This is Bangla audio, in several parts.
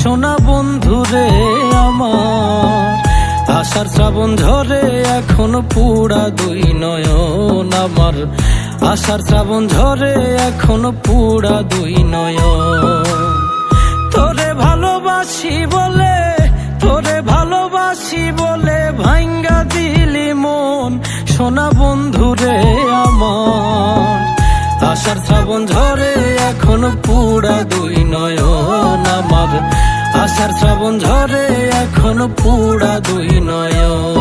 সোনা বন্ধুরে আমার। আষাঢ় শ্রাবণ ঝরে এখনো পুরা দুই নয়ন আমার। আষাঢ় শ্রাবণ ঝরে এখনো পুরা দুই নয়ন। তোরে ভালোবাসি বলে, তোরে ভালোবাসি বলে ভাঙ্গা দিলি মন। সোনা বন্ধুরে আমার। আষাঢ় শ্রাবণ ঝরে এখনো পুরা দুই নয়ন আমার। আষাঢ় শ্রাবণ ঝরে এখনো পুরা দুই নয়ন।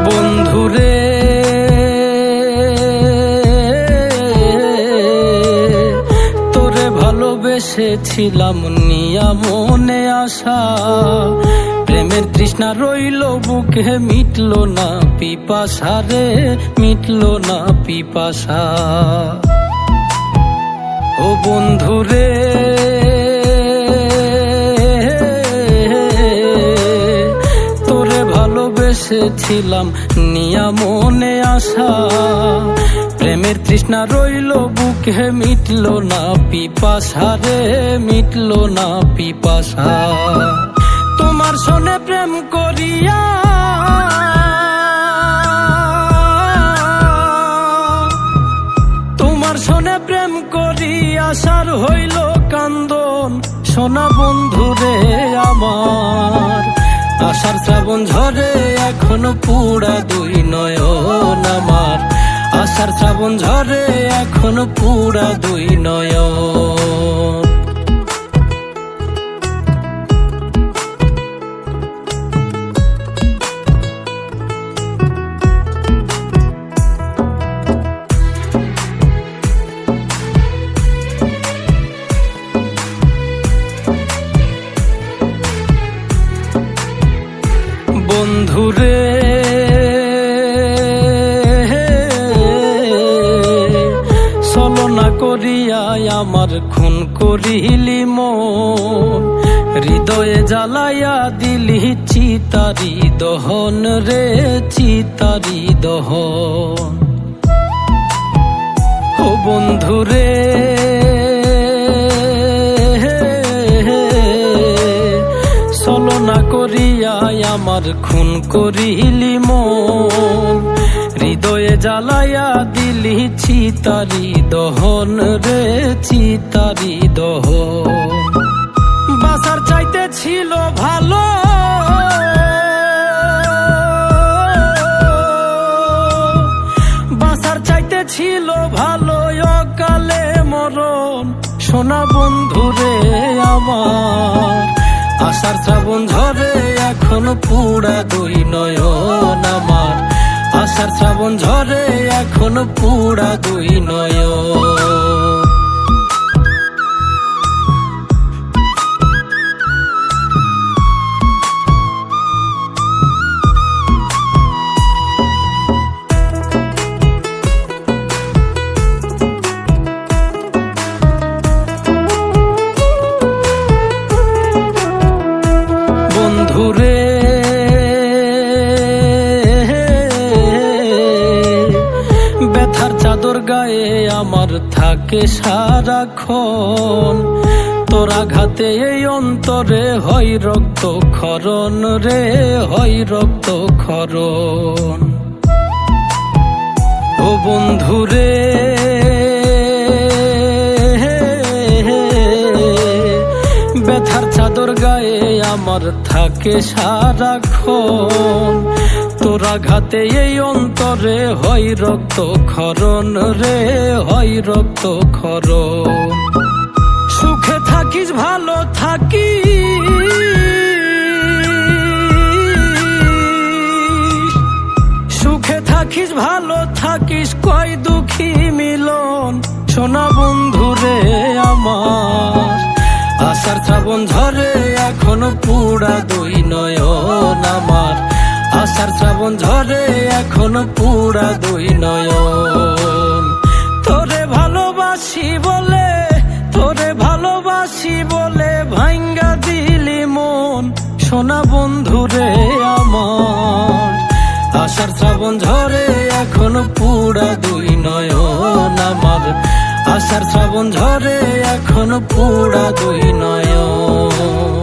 বন্ধুরে তোরে ভালোবেসেছিলাম নিয়া মনে আশা। প্রেমের তৃষ্ণা রইল বুকে, মিটল না পিপাসা রে, মিটল না পিপাসা। ও বন্ধুরে তোরে ভালোবেসেছিলাম নিয়া মনে আশা। প্রেমের তৃষ্ণা রইল বুকে, মিটল না পিপাসা রে, মিটল না পিপাসা। তোমার সনে প্রেম করিয়া তোমার সনে প্রেম করিয়া সার হইল কান্দন। সোনা বন্ধুরে আমার। আষাঢ় শ্রাবণ ঝরে এখনো পুরা দুই নয়ন আমার। আষাঢ় শ্রাবণ ঝরে এখনো পুরা দুই নয়ন। বন্ধুরে ছলনা করিয়া আমার খুন করিলি মন। হৃদয়ে জ্বালাইয়া দিলি চিতারি দহন রে, চিতারি দহন। ও বন্ধুরে ছলনা করিয়া আমার খুন করিলি মন। হৃদয়ে জ্বালাইয়া দিলি চিতারি দহন রে, চিতারি দহন। বাঁচার চাইতে ছিল ভালো, বাঁচার চাইতে ছিল ভালো অকালে মরণ। সোনা বন্ধুরে আমার। আষাঢ় শ্রাবণ ঝরে এখনো পুরা দুই নয়ন আমার। আষাঢ় শ্রাবণ ঝরে এখনো পুরা দুই নয়ন। বন্ধুরে ব্যথার চাদর গায়ে আমার থাকে সারাক্ষণ। তোর আঘাতে এই অন্তরে হয় রক্ত ক্ষরণ রে, হয় রক্ত ক্ষরণ। ও বন্ধুরে ব্যথার চাদর গায়ে আমার থাকে সারাক্ষণ। তোর আঘাতে এই অন্তরে হয় রক্ত ক্ষরণ রে, হয় রক্ত ক্ষরণ। সুখে থাকিস ভালো থাকিস, সুখে থাকিস ভালো থাকিস, কয় দুঃখী মিলন। সোনা বন্ধুরে আমার। আষাঢ় শ্রাবণ ঝরে এখনো পুরা দুই নয়ন আমার। আষাঢ় শ্রাবণ ঝরে এখনো পুরা দুই নয়ন। তোরে ভালোবাসি বলে, তোরে ভালোবাসি বলে ভাঙ্গা দিলি মন, সোনা বন্ধু রে আমার। আষাঢ় শ্রাবণ ঝরে এখন পুরা দুই নয়ন আমার, আষাঢ় শ্রাবণ ঝরে এখন পুরা দুই নয়ন।